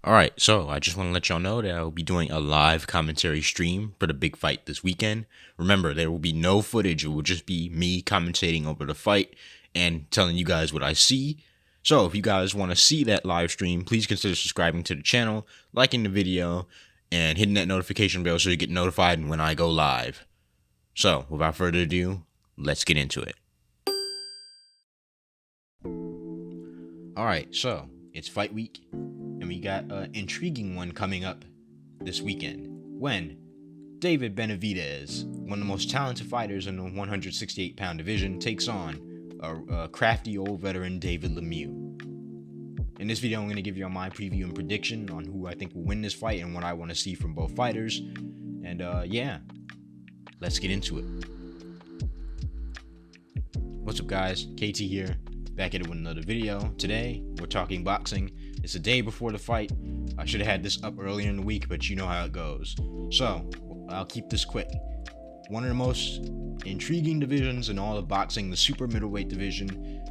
Alright, so I just want to let y'all know that I will be doing a live commentary stream for the big fight this weekend. Remember, there will be no footage, it will just be me commentating over the fight and telling you guys what I see. So if you guys want to see that live stream, please consider subscribing to the channel, liking the video, and hitting that notification bell so you get notified when I go live. So, without further ado, let's get into it. Alright, so it's fight week, and we got an intriguing one coming up this weekend when David Benavidez, one of the most talented fighters in the 168-pound division, takes on a crafty old veteran David Lemieux. In this video, I'm going to give you my preview and prediction on who I think will win this fight and what I want to see from both fighters. And yeah, let's get into it. What's up, guys? KT here, back at it with another video. Today, we're talking boxing. It's the day before the fight. I should have had this up earlier in the week, but you know how it goes. So, I'll keep this quick. One of the most intriguing divisions in all of boxing, the super middleweight division,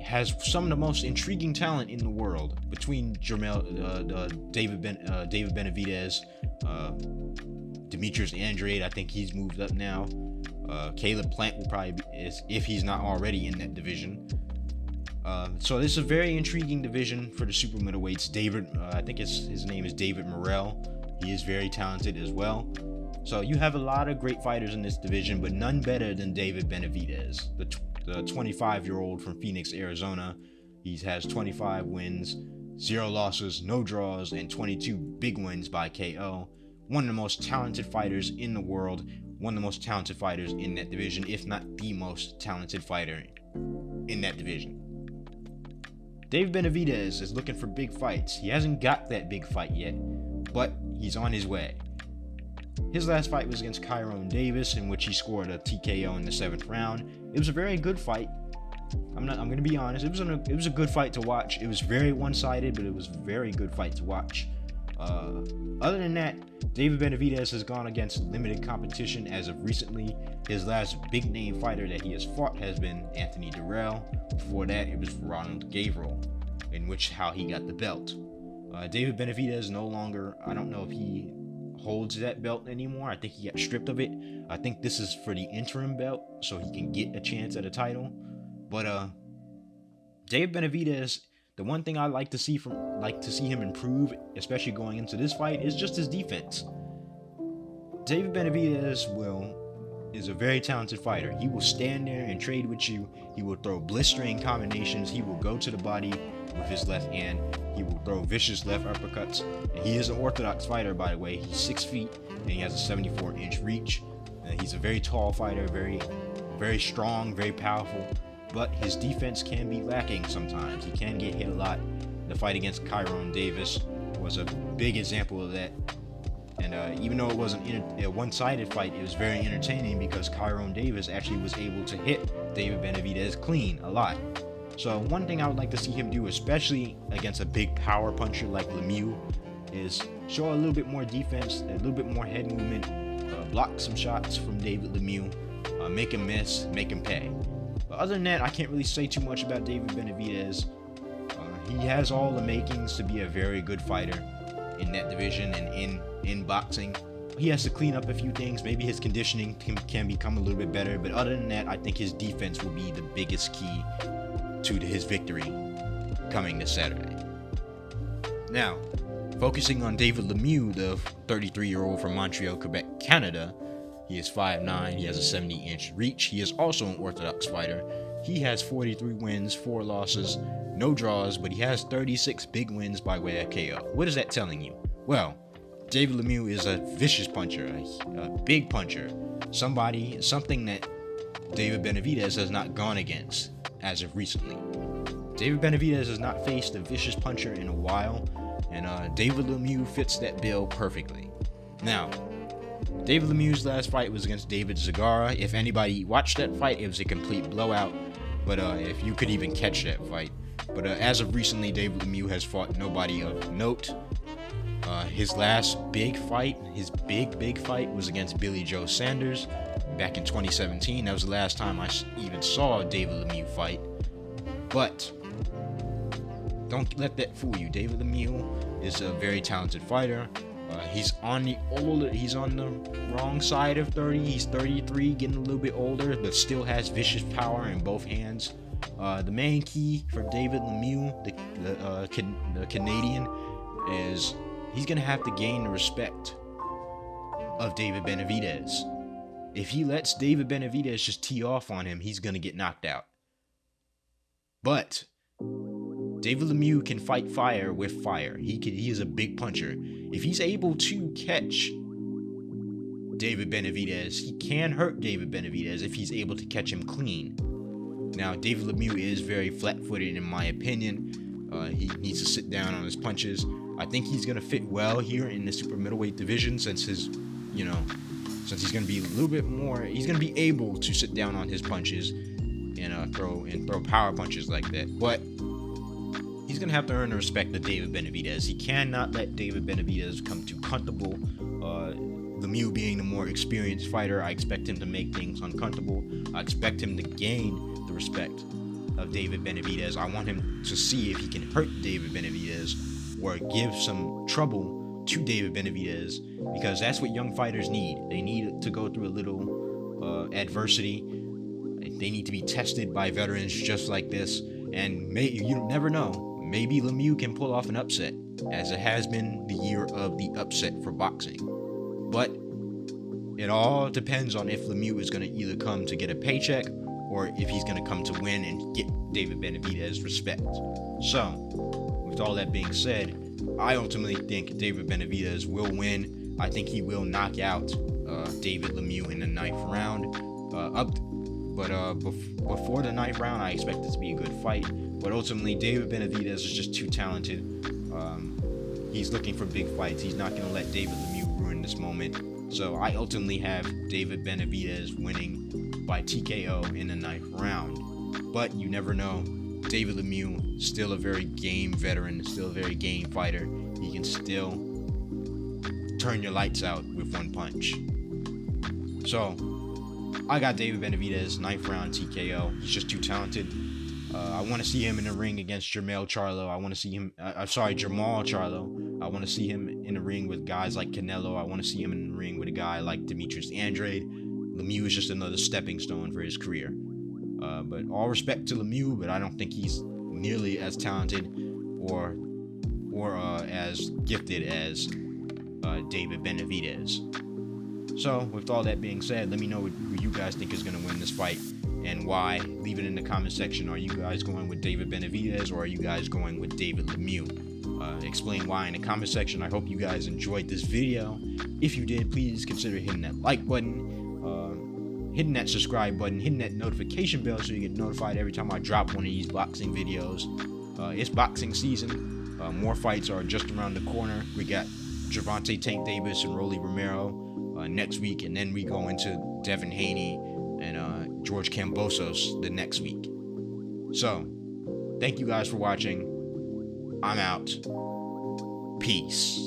has some of the most intriguing talent in the world between David Benavidez, Demetrius Andrade. I think he's moved up now. Caleb Plant will probably be, if he's not already in that division. So this is a very intriguing division for the super middleweights. I think his name is David Morrell. He is very talented as well. So you have a lot of great fighters in this division, but none better than David Benavidez, the 25-year-old from Phoenix, Arizona. He has 25 wins, 0 losses, no draws, and 22 big wins by KO. One of the most talented fighters in the world, one of the most talented fighters in that division, if not the most talented fighter in that division. David Benavidez is looking for big fights. He hasn't got that big fight yet, but he's on his way. His last fight was against Kyrone Davis, in which he scored a TKO in the 7th round. It was a very good fight. I'm going to be honest. It was a good fight to watch. It was very one-sided, but it was a very good fight to watch. Other than that, David Benavidez has gone against limited competition as of recently. His last big-name fighter that he has fought has been Anthony Durrell. Before that, it was Ronald Gabriel, in which how he got the belt. David Benavidez no longer, I don't know if he holds that belt anymore. I think he got stripped of it. I think this is for the interim belt, so he can get a chance at a title. But David Benavidez, the one thing I like to see him improve, especially going into this fight, is just his defense. David Benavidez is a very talented fighter. He will stand there and trade with you. He will throw blistering combinations. He will go to the body with his left hand. He will throw vicious left uppercuts. And he is an orthodox fighter, by the way. He's 6 feet and he has a 74-inch reach. He's a very tall fighter, very strong, very powerful. But his defense can be lacking sometimes. He can get hit a lot. The fight against Kyrone Davis was a big example of that. And even though it wasn't a one-sided fight, it was very entertaining because Kyrone Davis actually was able to hit David Benavidez clean a lot. So one thing I would like to see him do, especially against a big power puncher like Lemieux, is show a little bit more defense, a little bit more head movement, block some shots from David Lemieux, make him miss, make him pay. But other than that, I can't really say too much about David Benavidez. He has all the makings to be a very good fighter in that division and in boxing. He has to clean up a few things. Maybe his conditioning can become a little bit better. But other than that, I think his defense will be the biggest key to his victory coming this Saturday. Now, focusing on David Lemieux, the 33-year-old from Montreal, Quebec, Canada. He is 5'9", he has a 70-inch reach. He is also an orthodox fighter. He has 43 wins, 4 losses, no draws, but he has 36 big wins by way of KO. What is that telling you? Well, David Lemieux is a vicious puncher, a big puncher, something that David Benavidez has not gone against as of recently. David Benavidez has not faced a vicious puncher in a while, and David Lemieux fits that bill perfectly. Now, David Lemieux's last fight was against David Zagara. If anybody watched that fight, it was a complete blowout. But if you could even catch that fight. But as of recently, David Lemieux has fought nobody of note. His last big fight, his big fight, was against Billy Joe Sanders back in 2017. That was the last time I even saw David Lemieux fight. But Don't let that fool you. David Lemieux is a very talented fighter. He's on the wrong side of 30. He's 33, getting a little bit older, but still has vicious power in both hands. The main key for David Lemieux, the Canadian, is he's gonna have to gain the respect of David Benavidez. If he lets David Benavidez just tee off on him, he's gonna get knocked out. But David Lemieux can fight fire with fire. He is a big puncher. If he's able to catch David Benavidez, he can hurt David Benavidez if he's able to catch him clean. Now, David Lemieux is very flat-footed in my opinion. He needs to sit down on his punches. I think he's gonna fit well here in the super middleweight division since he's gonna be a little bit more. He's gonna be able to sit down on his punches and throw power punches like that. But he's gonna have to earn the respect of David Benavidez. He cannot let David Benavidez come too comfortable. Lemieux being the more experienced fighter, I expect him to make things uncomfortable. I expect him to gain the respect of David Benavidez. I want him to see if he can hurt David Benavidez or give some trouble to David Benavidez, because that's what young fighters need. They need to go through a little adversity. They need to be tested by veterans just like this, and you never know. Maybe Lemieux can pull off an upset, as it has been the year of the upset for boxing. But it all depends on if Lemieux is going to either come to get a paycheck or if he's going to come to win and get David Benavidez respect. So, with all that being said, I ultimately think David Benavidez will win. I think he will knock out David Lemieux in the 9th round. Before the 9th round, I expect it to be a good fight. But ultimately, David Benavidez is just too talented. He's looking for big fights. He's not going to let David Lemieux ruin this moment. So I ultimately have David Benavidez winning by TKO in the 9th round. But you never know. David Lemieux, still a very game veteran, still a very game fighter. He can still turn your lights out with one punch. So I got David Benavidez, 9th round TKO. He's just too talented. I want to see him in the ring against Jamal Charlo. I want to see him. Jamal Charlo. I want to see him in the ring with guys like Canelo. I want to see him in the ring with a guy like Demetrius Andrade. Lemieux is just another stepping stone for his career. But all respect to Lemieux, but I don't think he's nearly as talented or as gifted as David Benavidez. So, with all that being said, let me know who you guys think is going to win this fight and why. Leave it in the comment section. Are you guys going with David Benavidez or are you guys going with David Lemieux? Explain why in the comment section. I hope you guys enjoyed this video. If you did, please consider hitting that like button, hitting that subscribe button, hitting that notification bell so you get notified every time I drop one of these boxing videos. It's boxing season. More fights are just around the corner. We got Gervonta Tank Davis and Rolly Romero next week, and then we go into Devin Haney and George Kambosos the next week. So, thank you guys for watching. I'm out. Peace.